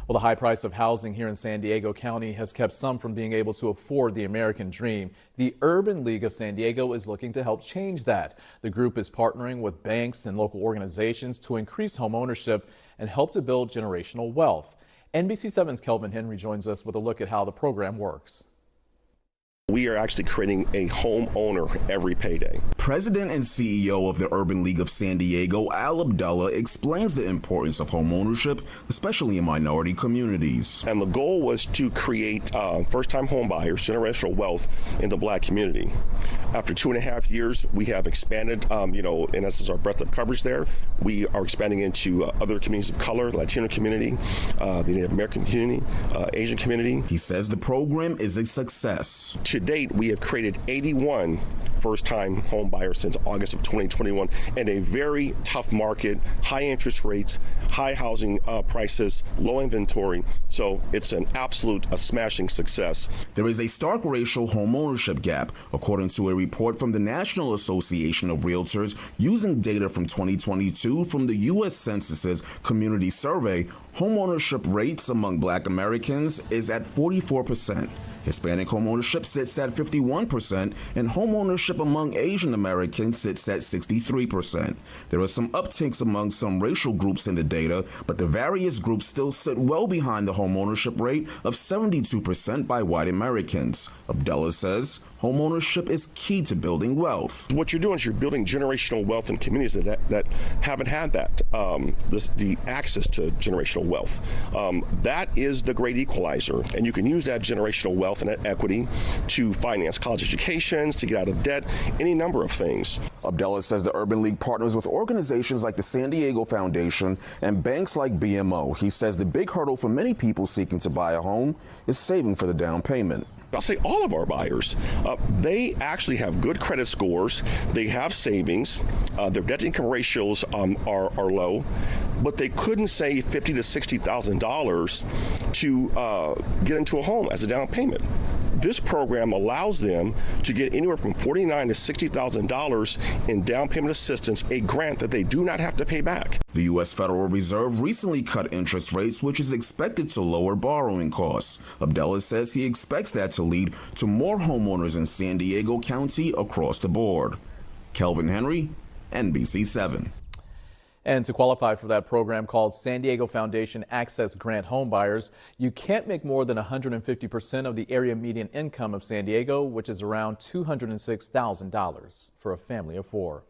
Well, the high price of housing here in San Diego County has kept some from being able to afford the American dream. The Urban League of San Diego is looking to help change that. The group is partnering with banks and local organizations to increase home ownership and help to build generational wealth. NBC7's Kelvin Henry joins us with a look at how the program works. We are actually creating a homeowner every payday. President and CEO of the Urban League of San Diego, Abdallah, explains the importance of homeownership, especially in minority communities. And the goal was to create first-time homebuyers, generational wealth in the Black community. After 2.5 years, we have expanded, in essence, our breadth of coverage there. We are expanding into other communities of color, Latino community, the Native American community, Asian community. He says the program is a success. To date, we have created 81 first-time home buyers since August of 2021 in a very tough market, high interest rates, high housing prices, low inventory. So it's an absolute smashing success. There is a stark racial homeownership gap, according to a report from the National Association of Realtors using data from 2022 from the U.S. Census's Community Survey. Homeownership rates among Black Americans is at 44%. Hispanic homeownership sits at 51%, and homeownership among Asian Americans sits at 63%. There are some upticks among some racial groups in the data, but the various groups still sit well behind the homeownership rate of 72% by white Americans. Abdallah says homeownership is key to building wealth. What you're doing is you're building generational wealth in communities that haven't had that, the access to generational wealth. That is the great equalizer, and you can use that generational wealth and that equity to finance college educations, to get out of debt, any number of things. Abdallah says the Urban League partners with organizations like the San Diego Foundation and banks like BMO. He says the big hurdle for many people seeking to buy a home is saving for the down payment. I'll say all of our buyers, they actually have good credit scores, they have savings, their debt-to-income ratios are low, but they couldn't save $50,000 to $60,000 to get into a home as a down payment. This program allows them to get anywhere from $49,000 to $60,000 in down payment assistance, a grant that they do not have to pay back. The U.S. Federal Reserve recently cut interest rates, which is expected to lower borrowing costs. Abdallah says he expects that to lead to more homeowners in San Diego County across the board. Kelvin Henry, NBC7. And to qualify for that program called San Diego Foundation Access Grant Homebuyers, you can't make more than 150% of the area median income of San Diego, which is around $206,000 for a family of 4.